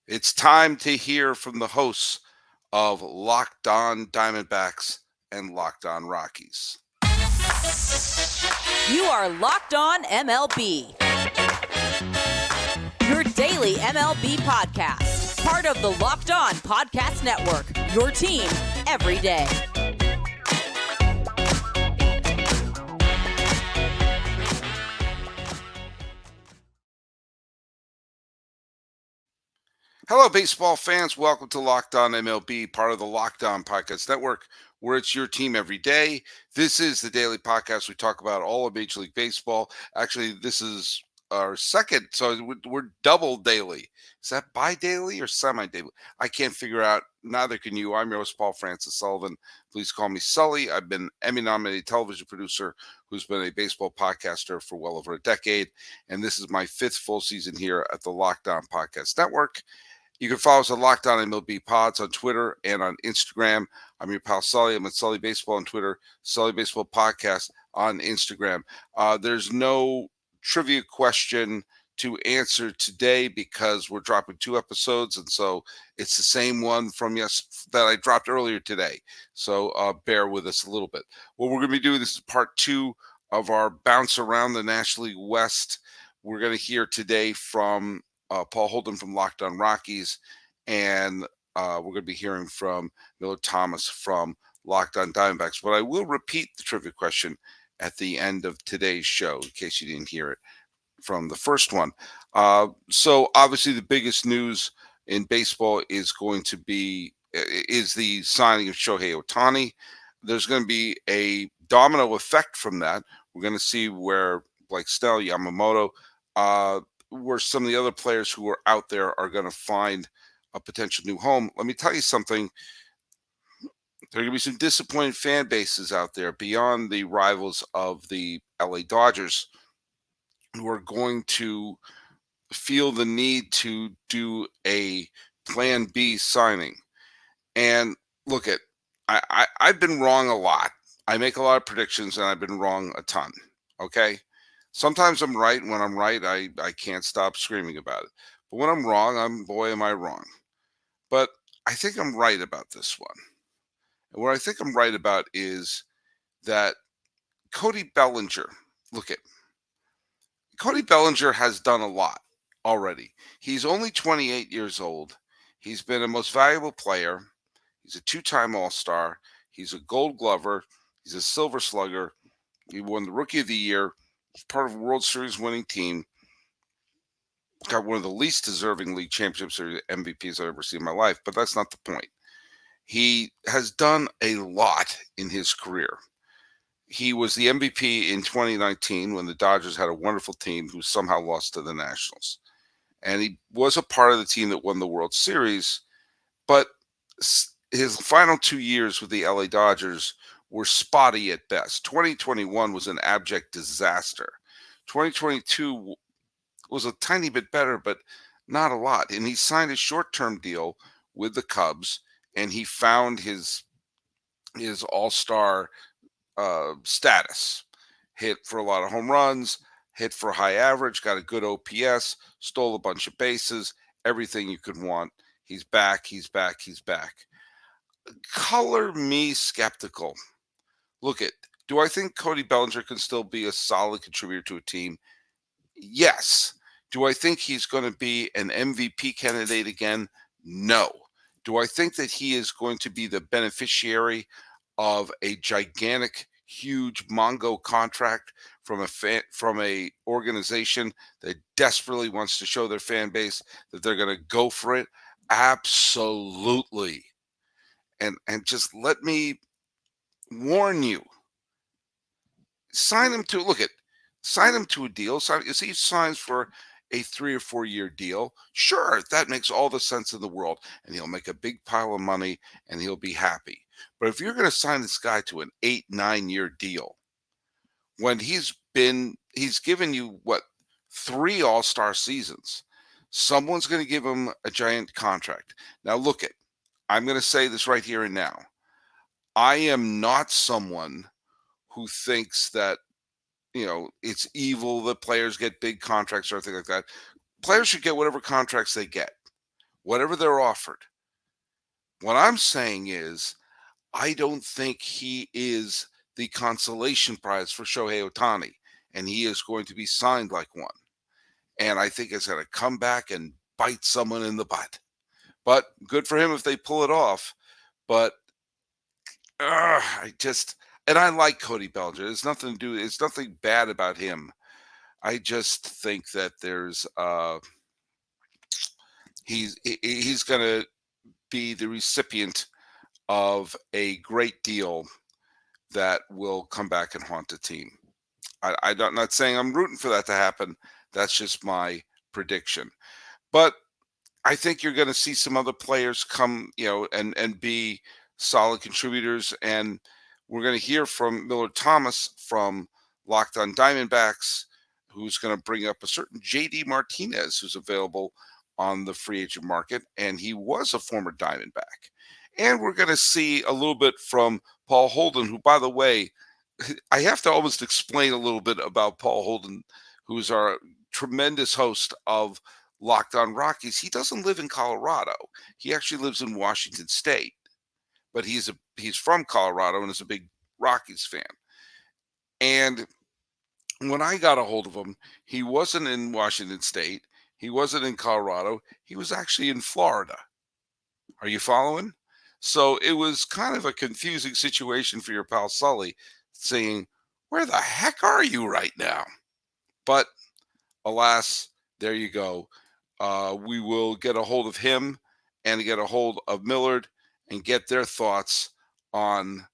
It's time to hear from the hosts of Locked On Diamondbacks and Locked On Rockies. You are Locked On MLB, your daily MLB podcast. Part of the Locked On Podcast Network, your team every day. Hello, baseball fans. Welcome to Locked On MLB, part of the Locked On Podcast Network, where it's your team every day. This is the daily podcast. We talk about all of Major League Baseball. Actually, this is our second, so we're double daily. Is that bi-daily or semi-daily? I can't figure out. Neither can you. I'm your host, Paul Francis Sullivan. Please call me Sully. I've been Emmy-nominated television producer who's been a baseball podcaster for well over a decade, and this is my fifth full season here at the Locked On Podcast Network. You can follow us at Locked On MLB Pods on Twitter and on Instagram. I'm your pal Sully. I'm at Sully Baseball on Twitter, Sully Baseball Podcast on Instagram. There's no trivia question to answer today because we're dropping two episodes, and so it's the same one from that I dropped earlier today. So bear with us a little bit. What we're going to be doing, this is part two of our bounce around the National League West. We're going to hear today from Paul Holden from Locked On Rockies, and we're going to be hearing from Millard Thomas from Locked On Diamondbacks. But I will repeat the trivia question at the end of today's show in case you didn't hear it from the first one. So obviously the biggest news in baseball is the signing of Shohei Ohtani. There's going to be a domino effect from that. We're going to see where Blake Snell, Yamamoto, where some of the other players who are out there are going to find a potential new home. Let me tell you something. There are going to be some disappointed fan bases out there beyond the rivals of the LA Dodgers who are going to feel the need to do a plan B signing. And look I've been wrong a lot. I make a lot of predictions and I've been wrong a ton. Okay. Sometimes I'm right. When I'm right, I can't stop screaming about it. But when I'm wrong, boy, am I wrong. But I think I'm right about this one. And what I think I'm right about is that Cody Bellinger, Cody Bellinger has done a lot already. He's only 28 years old. He's been a most valuable player. He's a two-time All-Star. He's a Gold Glover. He's a Silver Slugger. He won the Rookie of the Year. He's part of a World Series winning team. Got one of the least deserving league championship series MVPs I've ever seen in my life, but that's not the point. He has done a lot in his career. He was the MVP in 2019 when the Dodgers had a wonderful team who somehow lost to the Nationals. And he was a part of the team that won the World Series, but his final 2 years with the LA Dodgers were spotty at best. 2021 was an abject disaster. 2022 was a tiny bit better, but not a lot. And he signed a short-term deal with the Cubs, and he found his all-star status. Hit for a lot of home runs, hit for high average, got a good OPS, stole a bunch of bases, everything you could want. He's back, he's back, he's back. Color me skeptical. Do I think Cody Bellinger can still be a solid contributor to a team? Yes. Do I think he's going to be an MVP candidate again? No. Do I think that he is going to be the beneficiary of a gigantic, huge Mongo contract from a organization that desperately wants to show their fan base that they're going to go for it? Absolutely. And just let me warn you. Sign him to a deal. If he signs for a 3 or 4 year deal, sure, that makes all the sense in the world, and he'll make a big pile of money and he'll be happy. But if you're going to sign this guy to an 8-9 year deal, when he's given you 3 all-star seasons, someone's going to give him a giant contract. Now I'm going to say this right here and now. I am not someone who thinks that, it's evil that players get big contracts or anything like that. Players should get whatever contracts they get. whatever they're offered. What I'm saying is, I don't think he is the consolation prize for Shohei Ohtani, and he is going to be signed like one. And I think it's going to come back and bite someone in the butt. But good for him if they pull it off. But and I like Cody Bellinger. There's nothing to do. It's nothing bad about him. I just think that there's he's going to be the recipient of a great deal that will come back and haunt the team. I'm not saying I'm rooting for that to happen. That's just my prediction. But I think you're going to see some other players come, and be solid contributors. And we're going to hear from Millard Thomas from Locked on Diamondbacks, who's going to bring up a certain JD Martinez, who's available on the free agent market. And he was a former Diamondback. And we're going to see a little bit from Paul Holden, who, by the way, I have to almost explain a little bit about Paul Holden, who's our tremendous host of Locked on Rockies. He doesn't live in Colorado. He actually lives in Washington State, but he's from Colorado and is a big Rockies fan. And when I got a hold of him, he wasn't in Washington State. He wasn't in Colorado. He was actually in Florida. Are you following? So it was kind of a confusing situation for your pal Sully, saying, where the heck are you right now? But alas, there you go. We will get a hold of him and get a hold of Millard and get their thoughts on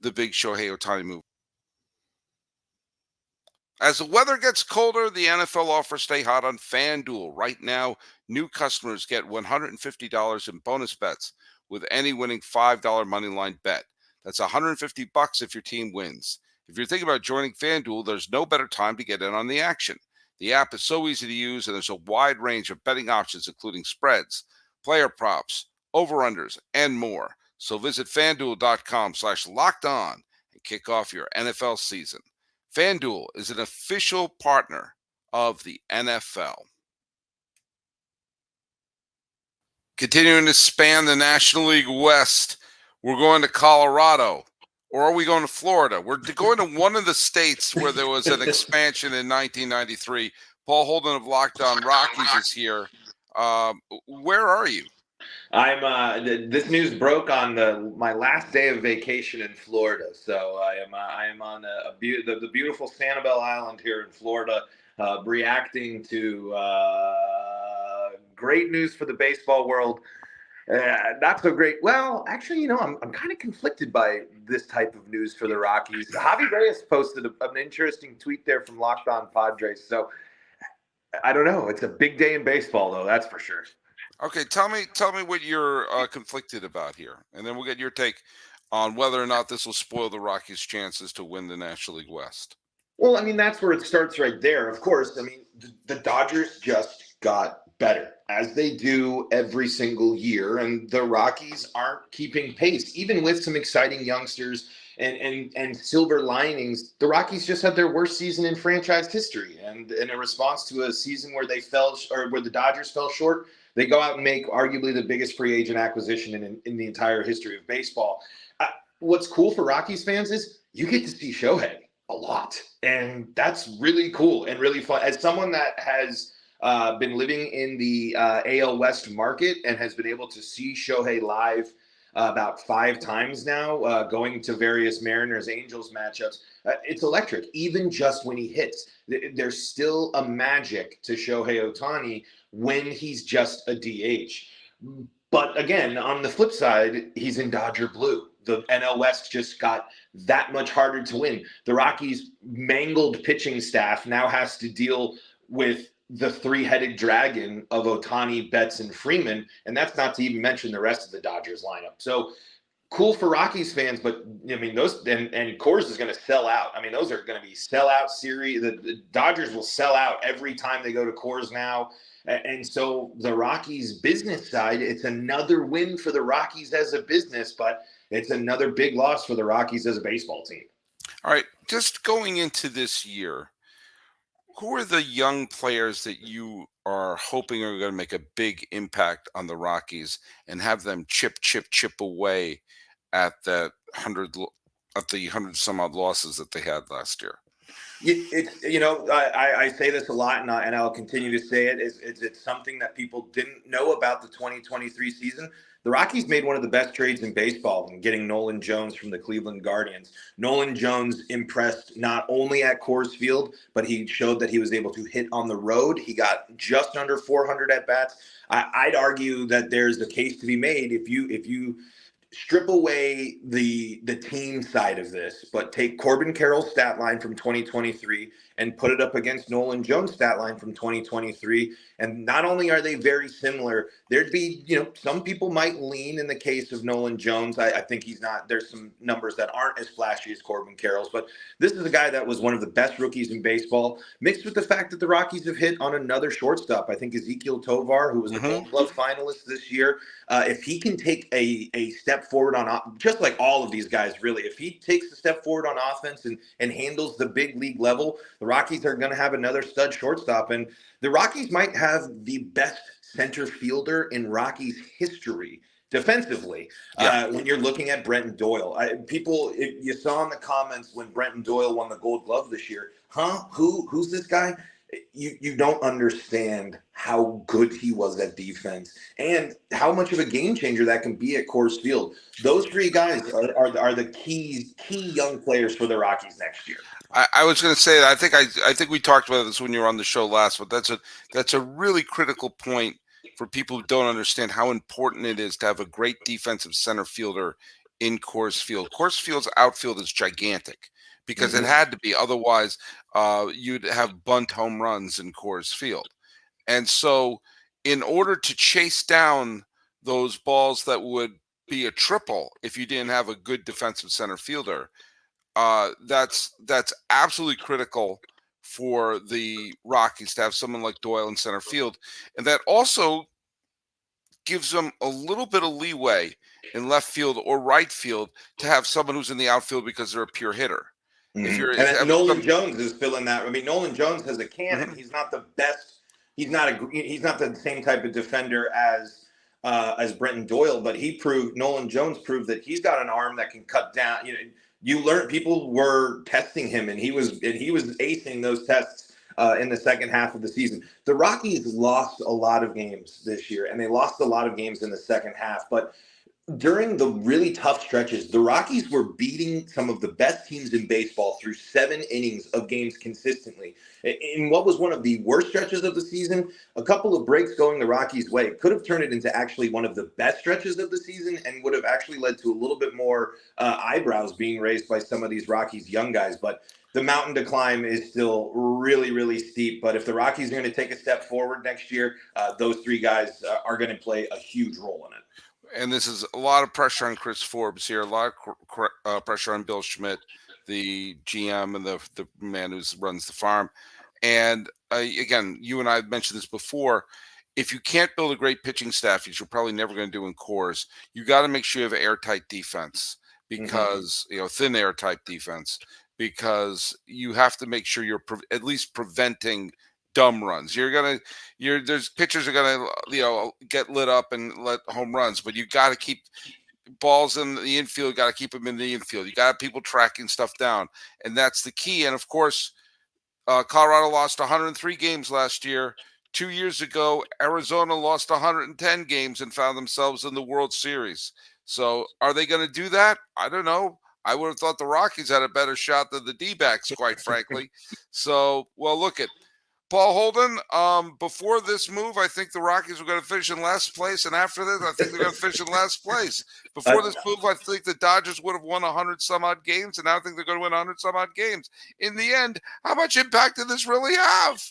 the big Shohei Ohtani move. As the weather gets colder, the NFL offers stay hot on FanDuel. Right now, new customers get $150 in bonus bets with any winning $5 moneyline bet. That's $150 if your team wins. If you're thinking about joining FanDuel, there's no better time to get in on the action. The app is so easy to use, and there's a wide range of betting options, including spreads, player props, over-unders, and more. So visit FanDuel.com/lockedon and kick off your NFL season. FanDuel is an official partner of the NFL. Continuing to span the National League West, we're going to Colorado. Or are we going to Florida? We're going to one of the states where there was an expansion in 1993. Paul Holden of Locked on Rockies is here. Where are you? I'm. This news broke on my last day of vacation in Florida. So I am on the beautiful Sanibel Island here in Florida, reacting to great news for the baseball world. Not so great. Well, actually, I'm kind of conflicted by this type of news for the Rockies. Javi Reyes posted an interesting tweet there from Locked On Padres. So I don't know. It's a big day in baseball, though. That's for sure. Okay, tell me what you're conflicted about here, and then we'll get your take on whether or not this will spoil the Rockies' chances to win the National League West. Well, I mean, that's where it starts right there. Of course, I mean, the Dodgers just got better, as they do every single year, and the Rockies aren't keeping pace, even with some exciting youngsters and silver linings. The Rockies just had their worst season in franchise history, and in a response to a season where where the Dodgers fell short, they go out and make arguably the biggest free agent acquisition in the entire history of baseball. What's cool for Rockies fans is you get to see Shohei a lot, and that's really cool and really fun. As someone that has been living in the AL West market and has been able to see Shohei live about 5 times now, going to various Mariners-Angels matchups, it's electric. Even just when he hits, there's still a magic to Shohei Ohtani when he's just a DH. But again, on the flip side, he's in Dodger blue. The NL West just got that much harder to win. The Rockies' mangled pitching staff now has to deal with the 3-headed dragon of Otani, Betts, and Freeman, and that's not to even mention the rest of the Dodgers lineup. So cool for Rockies fans, but I mean, those and Coors is going to sell out. I mean, those are going to be sellout series. The Dodgers will sell out every time they go to Coors now. And so the Rockies business side, it's another win for the Rockies as a business, but it's another big loss for the Rockies as a baseball team. All right, just going into this year, who are the young players that you are hoping are going to make a big impact on the Rockies and have them chip away at that at the 100 some odd losses that they had last year? It's, I say this a lot, and I'll continue to say it. It's something that people didn't know about the 2023 season. The Rockies made one of the best trades in baseball in getting Nolan Jones from the Cleveland Guardians. Nolan Jones impressed not only at Coors Field, but he showed that he was able to hit on the road. He got just under 400 at bats. I'd argue that there's a case to be made if you strip away the team side of this, but take Corbin Carroll's stat line from 2023 and put it up against Nolan Jones' stat line from 2023. And not only are they very similar, there'd be, some people might lean in the case of Nolan Jones. I think he's not, there's some numbers that aren't as flashy as Corbin Carroll's, but this is a guy that was one of the best rookies in baseball, mixed with the fact that the Rockies have hit on another shortstop. I think Ezekiel Tovar, who was a Gold Glove finalist this year. If he can take a step forward just like all of these guys, really, if he takes a step forward on offense and handles the big league level, the Rockies are going to have another stud shortstop. And the Rockies might have the best center fielder in Rockies history defensively. When you're looking at Brenton Doyle, you saw in the comments when Brenton Doyle won the Gold Glove this year, who's this guy? You don't understand how good he was at defense and how much of a game changer that can be at Coors Field. Those three guys are the key young players for the Rockies next year. I was going to say, I think we talked about this when you were on the show last, but that's a really critical point for people who don't understand how important it is to have a great defensive center fielder in Coors Field. Coors Field's outfield is gigantic because it had to be. Otherwise, you'd have bunt home runs in Coors Field. And so in order to chase down those balls that would be a triple if you didn't have a good defensive center fielder, that's absolutely critical for the Rockies to have someone like Doyle in center field. And that also gives them a little bit of leeway in left field or right field to have someone who's in the outfield because they're a pure hitter. And Nolan Jones is filling that. I mean, Nolan Jones has a cannon. He's not the best. He's not the same type of defender as Brenton Doyle, but Nolan Jones proved that he's got an arm that can cut down. People were testing him, and he was acing those tests in the second half of the season. The Rockies lost a lot of games this year, and they lost a lot of games in the second half, but during the really tough stretches, the Rockies were beating some of the best teams in baseball through 7 innings of games consistently. In what was one of the worst stretches of the season, a couple of breaks going the Rockies' way could have turned it into actually one of the best stretches of the season and would have actually led to a little bit more eyebrows being raised by some of these Rockies young guys. But the mountain to climb is still really, really steep. But if the Rockies are going to take a step forward next year, those three guys are going to play a huge role in it. And this is a lot of pressure on Chris Forbes here, a lot of pressure on Bill Schmidt, the GM and the man who runs the farm. And again, you and I have mentioned this before. If you can't build a great pitching staff, which you're probably never going to do in Coors, you got to make sure you have airtight defense because, thin airtight defense, because you have to make sure you're at least preventing dumb runs. There's pitchers are gonna get lit up and let home runs, but you got to keep balls in the infield. Got to keep them in the infield. You got to have people tracking stuff down, and that's the key. And of course, Colorado lost 103 games last year. 2 years ago, Arizona lost 110 games and found themselves in the World Series. So, are they going to do that? I don't know. I would have thought the Rockies had a better shot than the D-backs, quite frankly. So, well, look at Paul Holden, before this move, I think the Rockies were going to finish in last place. And after this, I think they're going to finish in last place. Before this move, I think the Dodgers would have won 100-some-odd games. And now I think they're going to win 100-some-odd games. In the end, how much impact did this really have?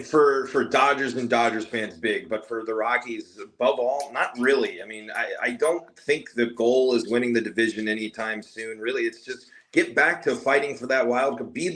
For Dodgers and Dodgers fans, big. But for the Rockies, above all, not really. I mean, I don't think the goal is winning the division anytime soon. Really, it's just get back to fighting for that wild card. Be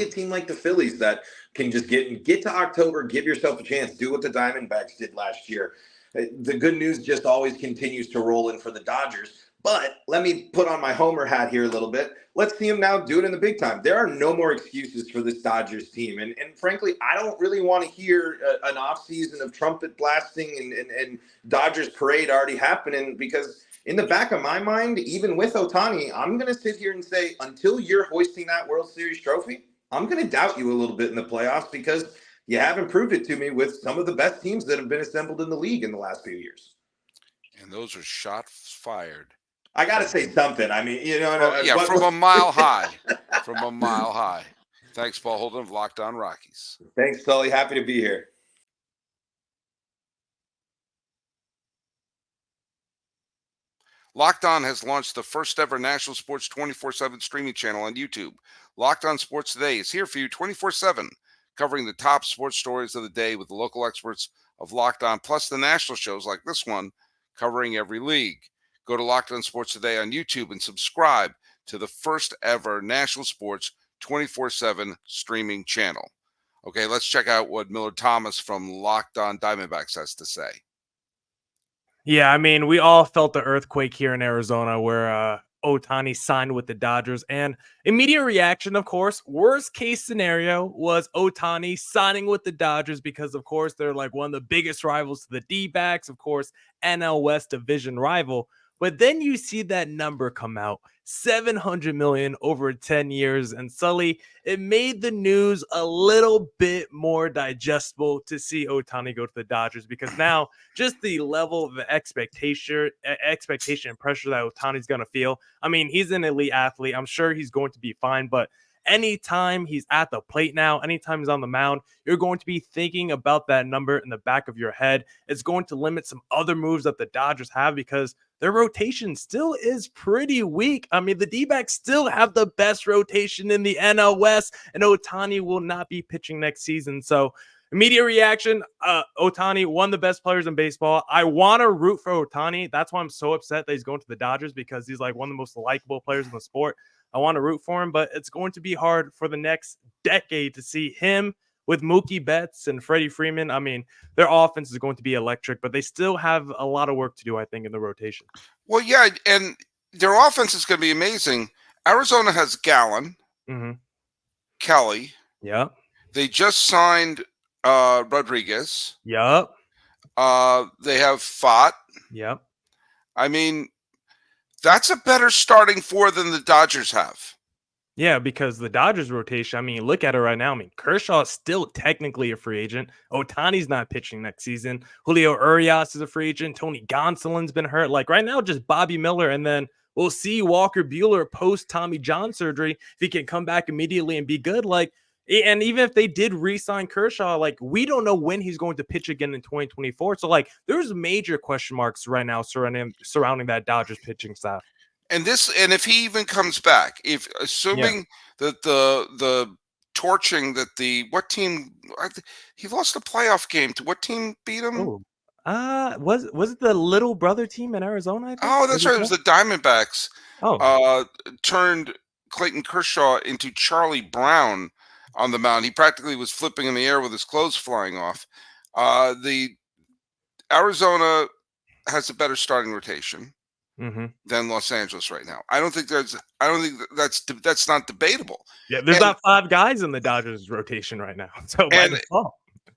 a team like the Phillies that can just get to October, give yourself a chance, do what the Diamondbacks did last year. The good news just always continues to roll in for the Dodgers. But let me put on my homer hat here a little bit. Let's see him now do it in the big time. There are no more excuses for this Dodgers team. And frankly, I don't really want to hear an offseason of trumpet blasting and Dodgers parade already happening, because in the back of my mind, even with Otani, I'm going to sit here and say, until you're hoisting that World Series trophy, I'm going to doubt you a little bit in the playoffs, because you haven't proved it to me with some of the best teams that have been assembled in the league in the last few years. And those are shots fired. I got to say something. I mean, from a mile high. From a mile high. Thanks, Paul Holden of Locked On Rockies. Thanks, Sully. Happy to be here. Locked On has launched the first ever national sports 24/7 streaming channel on YouTube. Locked On Sports Today is here for you 24/7, covering the top sports stories of the day with the local experts of Locked On, plus the national shows like this one, covering every league. Go to Locked On Sports Today on YouTube and subscribe to the first ever national sports 24/7 streaming channel. Okay, let's check out what Millard Thomas from Locked On Diamondbacks has to say. Yeah, I mean, we all felt the earthquake here in Arizona where Otani signed with the Dodgers, and immediate reaction, of course, worst case scenario was Otani signing with the Dodgers because, of course, they're like one of the biggest rivals to the D-backs, of course, NL West division rival. But then you see that number come out, $700 million over 10 years. And Sully, it made the news a little bit more digestible to see Otani go to the Dodgers, because now just the level of expectation and pressure that Otani's going to feel. I mean, he's an elite athlete. I'm sure he's going to be fine, but anytime he's at the plate now, anytime he's on the mound, you're going to be thinking about that number in the back of your head. It's going to limit some other moves that the Dodgers have because their rotation still is pretty weak. I mean, the D-backs still have the best rotation in the NL West, and Otani will not be pitching next season. So immediate reaction, Otani, one of the best players in baseball. I want to root for Otani. That's why I'm so upset that he's going to the Dodgers, because he's like one of the most likable players in the sport. I want to root for him, but it's going to be hard for the next decade to see him with Mookie Betts and Freddie Freeman. I mean, their offense is going to be electric, but they still have a lot of work to do, I think, in the rotation. Well, yeah, and their offense is going to be amazing. Arizona has Gallen, Kelly. Yep. They just signed Rodriguez. Yep. They have Fott. Yep. I mean, that's a better starting four than the Dodgers have. Yeah, because the Dodgers rotation, I mean, look at it right now. I mean, Kershaw is still technically a free agent. Otani's not pitching next season. Julio Urias is a free agent. Tony Gonsolin's been hurt. Like right now, just Bobby Miller. And then we'll see Walker Buehler post Tommy John surgery, if he can come back immediately and be good. Like, and even if they did re-sign Kershaw, like we don't know when he's going to pitch again in 2024. So like there's major question marks right now surrounding that Dodgers pitching staff. And if he even comes back, assuming that the torching that what team he lost a playoff game to, what team beat him? Was it the little brother team in Arizona? I think? Oh, that's right. It was the Diamondbacks. Oh, turned Clayton Kershaw into Charlie Brown on the mound. He practically was flipping in the air with his clothes flying off. The Arizona has a better starting rotation than Los Angeles right now. I don't think that's not debatable. Yeah, there's not five guys in the Dodgers rotation right now. So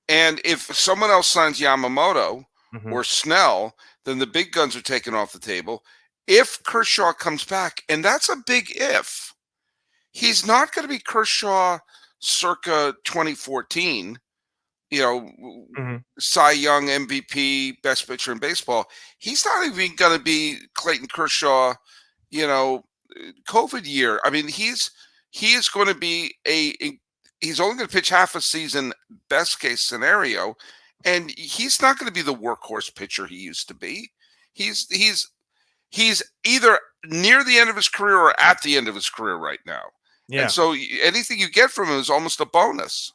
and if someone else signs Yamamoto or Snell, then the big guns are taken off the table. If Kershaw comes back, and that's a big if, he's not going to be Kershaw circa 2014. Cy Young, MVP, best pitcher in baseball. He's not even going to be Clayton Kershaw, COVID year. I mean, he is going to be he's only going to pitch half a season, best case scenario, and he's not going to be the workhorse pitcher he used to be. He's either near the end of his career or at the end of his career right now. Yeah. And so anything you get from him is almost a bonus.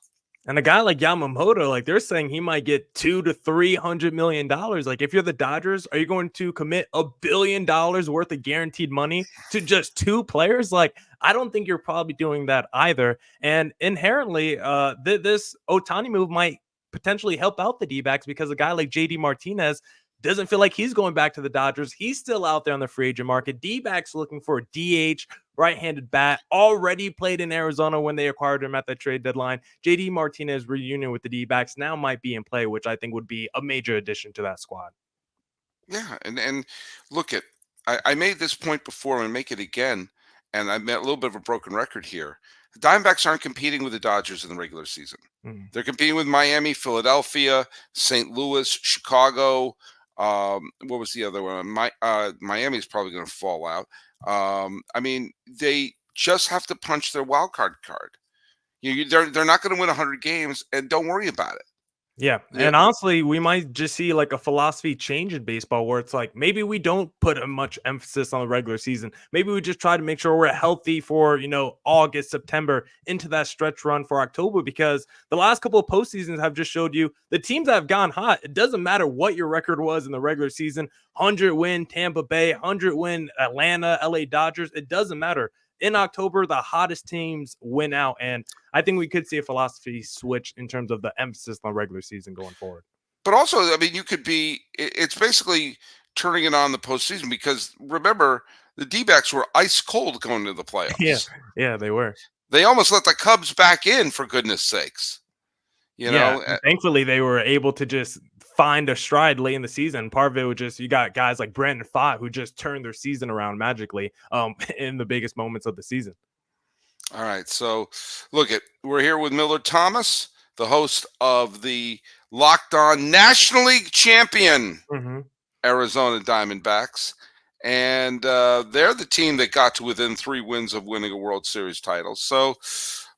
And a guy like Yamamoto, like they're saying he might get $200 to $300 million. Like if you're the Dodgers, are you going to commit $1 billion worth of guaranteed money to just two players? Like, I don't think you're probably doing that either. And inherently, this Otani move might potentially help out the D-backs because a guy like JD Martinez Doesn't feel like he's going back to the Dodgers. He's still out there on the free agent market. D-backs looking for a DH, right-handed bat, already played in Arizona when they acquired him at the trade deadline. JD Martinez reunion with the D-backs now might be in play, which I think would be a major addition to that squad. Yeah, and look at I made this point before and make it again, and I made a little bit of a broken record here. The Diamondbacks aren't competing with the Dodgers in the regular season. Mm. They're competing with Miami, Philadelphia, St. Louis, Chicago. What was the other one? Miami is probably going to fall out. I mean, they just have to punch their wild card. They're not going to win 100 games, and don't worry about it. Yeah. And honestly, we might just see like a philosophy change in baseball where it's like maybe we don't put a much emphasis on the regular season. Maybe we just try to make sure we're healthy for, August, September into that stretch run for October, because the last couple of postseasons have just showed you the teams that have gone hot. It doesn't matter what your record was in the regular season, 100 win Tampa Bay, 100 win Atlanta, LA Dodgers. It doesn't matter. In October, the hottest teams win out. And I think we could see a philosophy switch in terms of the emphasis on regular season going forward. But also, I mean, it's basically turning it on the postseason, because remember, the D-backs were ice cold going to the playoffs. Yeah, they were. They almost let the Cubs back in, for goodness sakes. Thankfully, they were able to just find a stride late in the season. Part of it was just you got guys like Brandon Pfaadt who just turned their season around magically in the biggest moments of the season. All right, so we're here with Millard Thomas, the host of the Locked On National League champion Arizona Diamondbacks, and they're the team that got to within 3 wins of winning a World Series title. So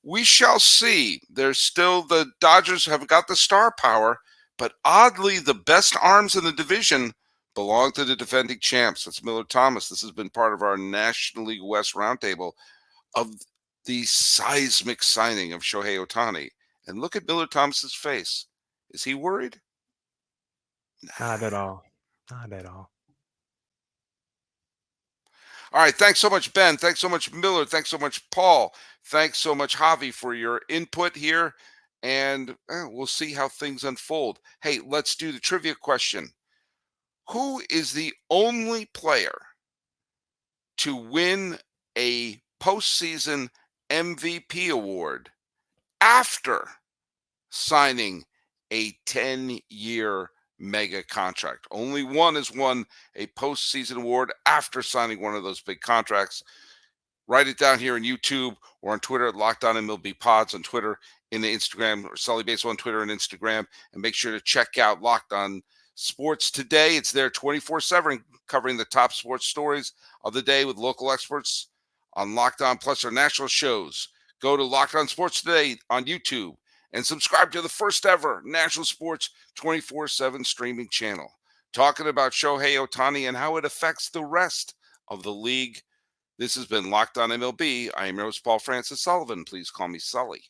we shall see. The Dodgers have got the star power, but oddly, the best arms in the division belong to the defending champs. That's Millard Thomas. This has been part of our National League West roundtable of the seismic signing of Shohei Ohtani. And look at Millard Thomas's face. Is he worried? Not at all. Not at all. All right. Thanks so much, Ben. Thanks so much, Millard. Thanks so much, Paul. Thanks so much, Javi, for your input here. And we'll see how things unfold. Hey, let's do the trivia question. Who is the only player to win a postseason MVP award after signing a 10-year mega contract? Only one has won a postseason award after signing one of those big contracts. Write it down here on YouTube or on Twitter at LockedOnMLB Pods on Twitter, in the Instagram, or Sully Baseball on Twitter and Instagram. And make sure to check out Locked On Sports Today. It's there 24/7, covering the top sports stories of the day with local experts on Locked On, plus our national shows. Go to Locked On Sports Today on YouTube and subscribe to the first ever national sports 24/7 streaming channel, talking about Shohei Ohtani and how it affects the rest of the league. This has been Locked On MLB. I am your host, Paul Francis Sullivan. Please call me Sully.